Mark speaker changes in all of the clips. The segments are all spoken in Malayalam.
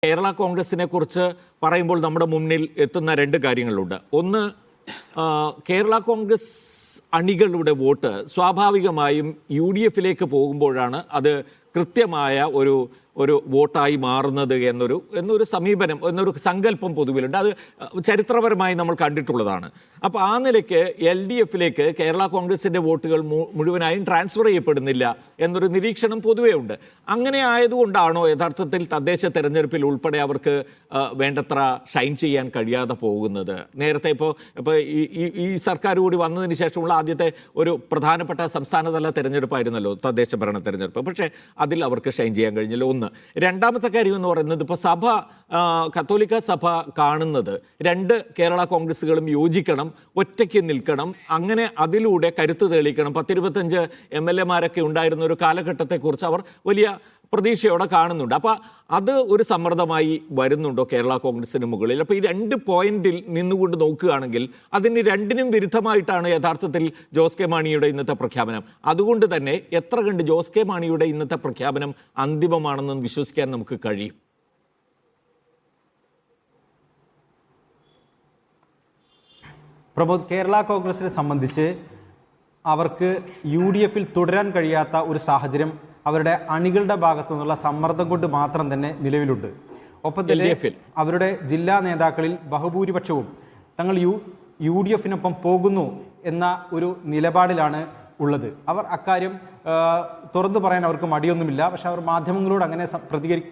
Speaker 1: കേരള കോൺഗ്രസിനെ കുറിച്ച് പറയുമ്പോൾ നമ്മുടെ മുന്നിൽ എത്തുന്ന രണ്ട് കാര്യങ്ങളുണ്ട്. ഒന്ന്, കേരള കോൺഗ്രസ് അണികളുടെ വോട്ട് സ്വാഭാവികമായും UDF-ലേക്ക് പോകുമ്പോഴാണ് അത് കൃത്യമായ ഒരു വോട്ടായി മാറുന്നത് എന്നൊരു സമീപനം, എന്നൊരു സങ്കല്പം പൊതുവിലുണ്ട്. അത് ചരിത്രപരമായി നമ്മൾ കണ്ടിട്ടുള്ളതാണ്. അപ്പോൾ ആ നിലയ്ക്ക് LDF-ലേക്ക് കേരള കോൺഗ്രസിൻ്റെ വോട്ടുകൾ മുഴുവനായും ട്രാൻസ്ഫർ ചെയ്യപ്പെടുന്നില്ല എന്നൊരു നിരീക്ഷണം പൊതുവേ ഉണ്ട്. അങ്ങനെ ആയതുകൊണ്ടാണോ യഥാർത്ഥത്തിൽ തദ്ദേശ തെരഞ്ഞെടുപ്പിൽ ഉൾപ്പെടെ അവർക്ക് വേണ്ടത്ര ഷൈൻ ചെയ്യാൻ കഴിയാതെ പോകുന്നത്? നേരത്തെ ഇപ്പോൾ ഈ സർക്കാർ കൂടി വന്നതിന് ശേഷമുള്ള ആദ്യത്തെ ഒരു പ്രധാനപ്പെട്ട സംസ്ഥാനതല തെരഞ്ഞെടുപ്പായിരുന്നല്ലോ തദ്ദേശ ഭരണ തെരഞ്ഞെടുപ്പ്. പക്ഷേ അതിൽ അവർക്ക് ഷൈൻ ചെയ്യാൻ കഴിഞ്ഞില്ല. ഒന്ന്. രണ്ടാമത്തെ കാര്യം എന്ന് പറയുന്നത്, ഇപ്പോൾ കത്തോലിക്ക സഭ കാണുന്നത് രണ്ട് കേരള കോൺഗ്രസുകളും യോജിക്കണം, ഒറ്റയ്ക്ക് നിൽക്കണം, അങ്ങനെ അതിലൂടെ കരുത്ത് തെളിയിക്കണം. 10-25 MLA-മാരൊക്കെ ഉണ്ടായിരുന്ന ഒരു കാലഘട്ടത്തെക്കുറിച്ച് അവർ വലിയ പ്രതീക്ഷയോടെ കാണുന്നുണ്ട്. അപ്പോൾ അത് ഒരു സമ്മർദ്ദമായി വരുന്നുണ്ടോ കേരള കോൺഗ്രസിന് മുകളിൽ? അപ്പോൾ ഈ 2 പോയിന്റിൽ നിന്നുകൊണ്ട് നോക്കുകയാണെങ്കിൽ അതിന് രണ്ടിനും വിരുദ്ധമായിട്ടാണ് യഥാർത്ഥത്തിൽ ജോസ് കെ മാണിയുടെ ഇന്നത്തെ പ്രഖ്യാപനം. അതുകൊണ്ട് തന്നെ എത്ര കണ്ട് ജോസ് കെ മാണിയുടെ ഇന്നത്തെ പ്രഖ്യാപനം അന്തിമമാണെന്ന് വിശ്വസിക്കാൻ നമുക്ക് കഴിയും?
Speaker 2: പ്രമോദ്, കേരള കോൺഗ്രസിനെ സംബന്ധിച്ച് അവർക്ക് UDF-ൽ തുടരാൻ കഴിയാത്ത ഒരു സാഹചര്യം അവരുടെ അണികളുടെ ഭാഗത്തു നിന്നുള്ള സമ്മർദ്ദം കൊണ്ട് മാത്രം തന്നെ നിലവിലുണ്ട്. ഒപ്പം തന്നെ അവരുടെ ജില്ലാ നേതാക്കളിൽ ബഹുഭൂരിപക്ഷവും തങ്ങൾ UDF-നൊപ്പം പോകുന്നു എന്ന ഒരു നിലപാടിലാണ് ഉള്ളത്. അവർ അക്കാര്യം തുറന്നു പറയാൻ അവർക്ക് മടിയൊന്നുമില്ല. പക്ഷെ അവർ മാധ്യമങ്ങളോട് അങ്ങനെ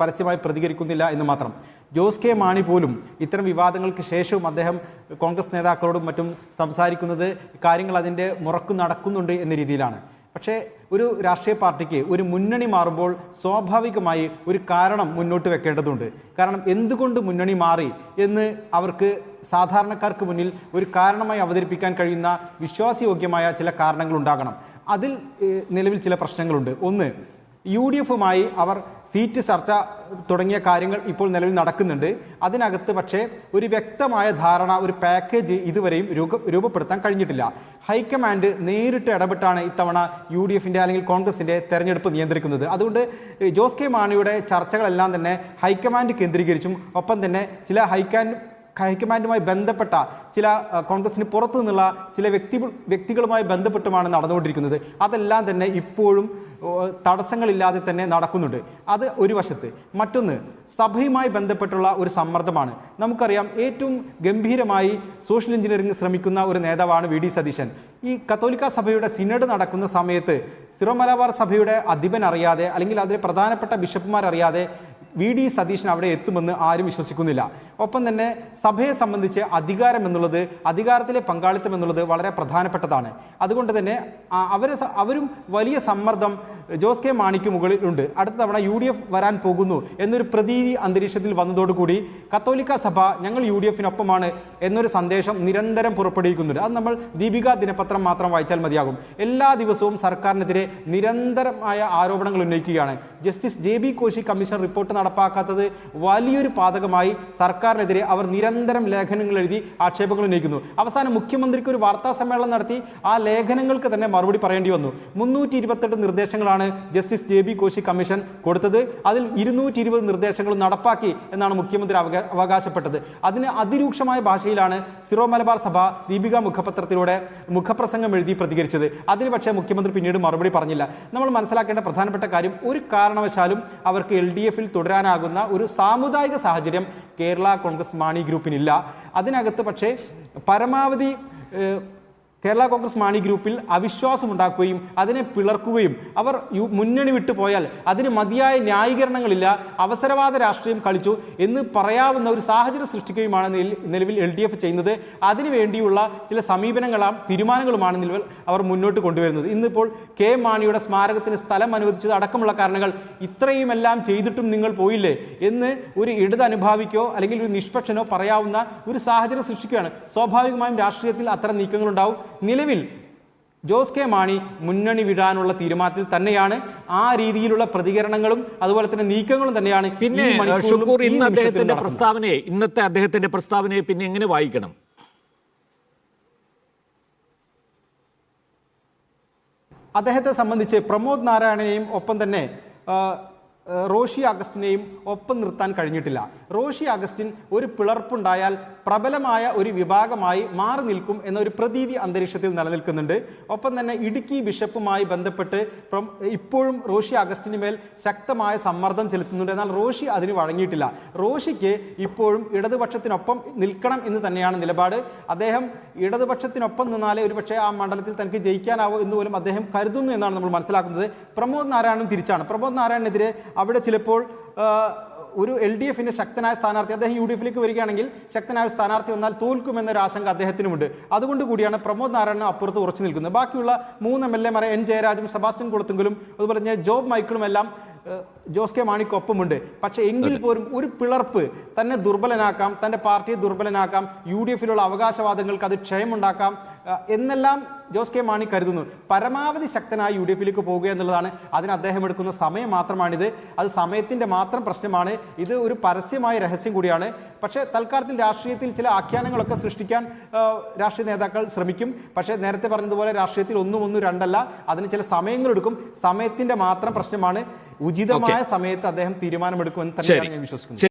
Speaker 2: പരസ്യമായി പ്രതികരിക്കുന്നില്ല എന്ന് മാത്രം. ജോസ് കെ മാണി പോലും ഇത്തരം വിവാദങ്ങൾക്ക് ശേഷവും അദ്ദേഹം കോൺഗ്രസ് നേതാക്കളോടും മറ്റും സംസാരിക്കുന്നത് കാര്യങ്ങൾ അതിൻ്റെ മുറക്ക് നടക്കുന്നുണ്ട് എന്ന രീതിയിലാണ്. പക്ഷേ ഒരു രാഷ്ട്രീയ പാർട്ടിക്ക് ഒരു മുന്നണി മാറുമ്പോൾ സ്വാഭാവികമായി ഒരു കാരണം മുന്നോട്ട് വെക്കേണ്ടതുണ്ട്. കാരണം എന്തുകൊണ്ട് മുന്നണി മാറി എന്ന് അവർക്ക് സാധാരണക്കാർക്ക് മുന്നിൽ ഒരു കാരണമായി അവതരിപ്പിക്കാൻ കഴിയുന്ന വിശ്വാസയോഗ്യമായ ചില കാരണങ്ങൾ ഉണ്ടാകണം. അതിൽ നിലവിൽ ചില പ്രശ്നങ്ങളുണ്ട്. ഒന്ന്, UDF-മായി അവർ സീറ്റ് ചർച്ച തുടങ്ങിയ കാര്യങ്ങൾ ഇപ്പോൾ നിലവിൽ നടക്കുന്നുണ്ട്. അതിനകത്ത് പക്ഷേ ഒരു വ്യക്തമായ ധാരണ, ഒരു പാക്കേജ് ഇതുവരെയും രൂപപ്പെടുത്താൻ കഴിഞ്ഞിട്ടില്ല. ഹൈക്കമാൻഡ് നേരിട്ട് ഇടപെട്ടാണ് ഇത്തവണ UDF-ന്റെ അല്ലെങ്കിൽ കോൺഗ്രസിന്റെ തെരഞ്ഞെടുപ്പ് നിയന്ത്രിക്കുന്നത്. അതുകൊണ്ട് ജോസ് കെ മാണിയുടെ ചർച്ചകളെല്ലാം തന്നെ ഹൈക്കമാൻഡ് കേന്ദ്രീകരിച്ചും ഒപ്പം തന്നെ ചില ഹൈക്കമാൻഡുമായി ബന്ധപ്പെട്ട ചില കോൺഗ്രസിന് പുറത്തു നിന്നുള്ള ചില വ്യക്തികളുമായി ബന്ധപ്പെട്ടുമാണ് നടന്നുകൊണ്ടിരിക്കുന്നത്. അതെല്ലാം തന്നെ ഇപ്പോഴും തടസ്സങ്ങളില്ലാതെ തന്നെ നടക്കുന്നുണ്ട്. അത് ഒരു വശത്ത്. മറ്റൊന്ന്, സഭയുമായി ബന്ധപ്പെട്ടുള്ള ഒരു സമ്മർദ്ദമാണ്. നമുക്കറിയാം, ഏറ്റവും ഗംഭീരമായി സോഷ്യൽ എഞ്ചിനീയറിംഗ് ശ്രമിക്കുന്ന ഒരു നേതാവാണ് VD സതീശൻ. ഈ കത്തോലിക്ക സഭയുടെ സിനഡ് നടക്കുന്ന സമയത്ത് സിറോ മലബാർ സഭയുടെ അധിപൻ അറിയാതെ, അല്ലെങ്കിൽ അതിലെ പ്രധാനപ്പെട്ട ബിഷപ്പുമാരറിയാതെ VD സതീശൻ അവിടെ എത്തുമെന്ന് ആരും വിശ്വസിക്കുന്നില്ല. ഒപ്പം തന്നെ സഭയെ സംബന്ധിച്ച് അധികാരം എന്നുള്ളത്, അധികാരത്തിലെ പങ്കാളിത്തം എന്നുള്ളത് വളരെ പ്രധാനപ്പെട്ടതാണ്. അതുകൊണ്ട് തന്നെ അവരും വലിയ സമ്മർദ്ദം ജോസ് കെ മാണിക്ക് മുകളിലുണ്ട്. അടുത്ത തവണ UDF വരാൻ പോകുന്നു എന്നൊരു പ്രതീതി അന്തരീക്ഷത്തിൽ വന്നതോടുകൂടി കത്തോലിക്ക സഭ ഞങ്ങൾ UDF-നൊപ്പമാണ് എന്നൊരു സന്ദേശം നിരന്തരം പുറപ്പെടുവിക്കുന്നുണ്ട്. അത് നമ്മൾ ദീപിക ദിനപത്രം മാത്രം വായിച്ചാൽ മതിയാകും. എല്ലാ ദിവസവും സർക്കാരിനെതിരെ നിരന്തരമായ ആരോപണങ്ങൾ ഉന്നയിക്കുകയാണ്. Justice JB Koshy commission report നടപ്പാക്കാത്തത് വലിയൊരു പാതകമായി സർക്കാരിനെതിരെ അവർ നിരന്തരം ലേഖനങ്ങൾ എഴുതി ആക്ഷേപങ്ങൾ ഉന്നയിക്കുന്നു. അവസാനം മുഖ്യമന്ത്രിക്ക് ഒരു വാർത്താ സമ്മേളനം നടത്തി ആ ലേഖനങ്ങൾക്ക് തന്നെ മറുപടി പറയേണ്ടി വന്നു. 328 നിർദ്ദേശങ്ങളാണ് ജസ്റ്റിസ് JB കോശി കമ്മീഷൻ കൊടുത്തത്. അതിൽ 220 നിർദ്ദേശങ്ങൾ നടപ്പാക്കി എന്നാണ് മുഖ്യമന്ത്രി അവകാശപ്പെട്ടത്. അതിന് അതിരൂക്ഷമായ ഭാഷയിലാണ് സിറോ മലബാർ സഭ ദീപിക മുഖപത്രത്തിലൂടെ മുഖപ്രസംഗം എഴുതി പ്രതികരിച്ചത്. അതിന് പക്ഷേ മുഖ്യമന്ത്രി പിന്നീട് മറുപടി പറഞ്ഞില്ല. നമ്മൾ മനസ്സിലാക്കേണ്ട പ്രധാനപ്പെട്ട കാര്യം, ഒരു കാരണവശാലും അവർക്ക് LDF-ൽ തുടരാനാകുന്ന ഒരു സാമുദായിക സാഹചര്യം കേരള കോൺഗ്രസ് മാണി ഗ്രൂപ്പിനില്ല. അതിനകത്ത് പക്ഷേ പരമാവധി കേരള കോൺഗ്രസ് മാണി ഗ്രൂപ്പിൽ അവിശ്വാസം ഉണ്ടാക്കുകയും അതിനെ പിളർക്കുകയും അവർ മുന്നണി വിട്ടു പോയാൽ അതിന് മതിയായ ന്യായീകരണങ്ങളില്ല, അവസരവാദ രാഷ്ട്രീയം കളിച്ചു എന്ന് പറയാവുന്ന ഒരു സാഹചര്യം സൃഷ്ടിക്കുകയുമാണ് നിലവിൽ LDF ചെയ്യുന്നത്. അതിനുവേണ്ടിയുള്ള ചില തീരുമാനങ്ങളുമാണ് നിലവിൽ അവർ മുന്നോട്ട് കൊണ്ടുവരുന്നത്. ഇന്നിപ്പോൾ കെ മാണിയുടെ സ്മാരകത്തിന് സ്ഥലം അനുവദിച്ചത് അടക്കമുള്ള കാരണങ്ങൾ, ഇത്രയുമെല്ലാം ചെയ്തിട്ടും നിങ്ങൾ പോയില്ലേ എന്ന് ഒരു ഇടത് അനുഭാവിക്കോ അല്ലെങ്കിൽ ഒരു നിഷ്പക്ഷനോ പറയാവുന്ന ഒരു സാഹചര്യം സൃഷ്ടിക്കുകയാണ്. സ്വാഭാവികമായും രാഷ്ട്രീയത്തിൽ അത്തരം നീക്കങ്ങളുണ്ടാവും. നിലവിൽ ജോസ് കെ മാണി മുന്നണി വിടാനുള്ള തീരുമാനത്തിൽ തന്നെയാണ്. ആ രീതിയിലുള്ള പ്രതികരണങ്ങളും അതുപോലെ തന്നെ നീക്കങ്ങളും തന്നെയാണ്.
Speaker 1: പിന്നെ ഇന്നത്തെ അദ്ദേഹത്തിന്റെ പ്രസ്താവനയെ പിന്നെ എങ്ങനെ വായിക്കണം?
Speaker 2: അദ്ദേഹത്തെ സംബന്ധിച്ച് പ്രമോദ് നാരായണനെയും ഒപ്പം തന്നെ റോഷി അഗസ്റ്റിനെയും ഒപ്പം നിർത്താൻ കഴിഞ്ഞിട്ടില്ല. റോഷി അഗസ്റ്റിൻ ഒരു പിളർപ്പുണ്ടായാൽ പ്രബലമായ ഒരു വിഭാഗമായി മാറി നിൽക്കും എന്നൊരു പ്രതീതി അന്തരീക്ഷത്തിൽ നിലനിൽക്കുന്നുണ്ട്. ഒപ്പം തന്നെ ഇടുക്കി ബിഷപ്പുമായി ബന്ധപ്പെട്ട് ഇപ്പോഴും റോഷി അഗസ്റ്റിന് മേൽ ശക്തമായ സമ്മർദ്ദം ചെലുത്തുന്നുണ്ട്. എന്നാൽ റോഷി അതിന് വഴങ്ങിയിട്ടില്ല. റോഷിക്ക് ഇപ്പോഴും ഇടതുപക്ഷത്തിനൊപ്പം നിൽക്കണം എന്ന് തന്നെയാണ് നിലപാട്. അദ്ദേഹം ഇടതുപക്ഷത്തിനൊപ്പം നിന്നാലേ ഒരുപക്ഷെ ആ മണ്ഡലത്തിൽ തനിക്ക് ജയിക്കാനാവൂ എന്ന് പോലും അദ്ദേഹം കരുതുന്നു എന്നാണ് നമ്മൾ മനസ്സിലാക്കുന്നത്. പ്രമോദ് നാരായണനും തിരിച്ചാണ്. പ്രമോദ് നാരായണനെതിരെ അവിടെ ചിലപ്പോൾ ഒരു LDFന്റെ ശക്തനായ സ്ഥാനാർത്ഥി, അദ്ദേഹം UDFിലേക്ക് വരികയാണെങ്കിൽ ശക്തനായ സ്ഥാനാർത്ഥി വന്നാൽ തോൽക്കുമെന്നൊരു ആശങ്ക അദ്ദേഹത്തിനുമുണ്ട്. അതുകൊണ്ട് കൂടിയാണ് പ്രമോദ് നാരായണൻ അപ്പുറത്ത് ഉറച്ചു നിൽക്കുന്നത്. ബാക്കിയുള്ള 3 MLA മാരെ N ജയരാജും സെബാസ്റ്റ്യൻ കുളത്തുങ്കലും അതുപോലെ തന്നെ ജോബ് മൈക്കിളും എല്ലാം ജോസ് കെ മാണിക്കൊപ്പമുണ്ട്. പക്ഷേ എങ്കിൽ പോലും ഒരു പിളർപ്പ് തന്നെ ദുർബലനാക്കാം, തൻ്റെ പാർട്ടിയെ ദുർബലനാക്കാം, UDFിലുള്ള അവകാശവാദങ്ങൾക്ക് അത് ക്ഷയമുണ്ടാക്കാം എന്നെല്ലാം ജോസ് കെ മാണി കരുതുന്നു. പരമാവധി ശക്തനായി UDFിലേക്ക് പോവുക എന്നുള്ളതാണ് അതിന് അദ്ദേഹം എടുക്കുന്ന സമയം മാത്രമാണിത്. അത് സമയത്തിൻ്റെ മാത്രം പ്രശ്നമാണ്. ഇത് ഒരു പരസ്യമായ രഹസ്യം കൂടിയാണ്. പക്ഷേ തൽക്കാലത്തിൽ രാഷ്ട്രീയത്തിൽ ചില ആഖ്യാനങ്ങളൊക്കെ സൃഷ്ടിക്കാൻ രാഷ്ട്രീയ നേതാക്കൾ ശ്രമിക്കും. പക്ഷേ നേരത്തെ പറഞ്ഞതുപോലെ രാഷ്ട്രീയത്തിൽ ഒന്നും രണ്ടല്ല, അതിന് ചില സമയങ്ങളെടുക്കും. സമയത്തിൻ്റെ മാത്രം പ്രശ്നമാണ്. ഉചിതമായ സമയത്ത് അദ്ദേഹം തീരുമാനമെടുക്കുമെന്ന് തന്നെയാണ് ഞാൻ വിശ്വസിക്കുന്നത്.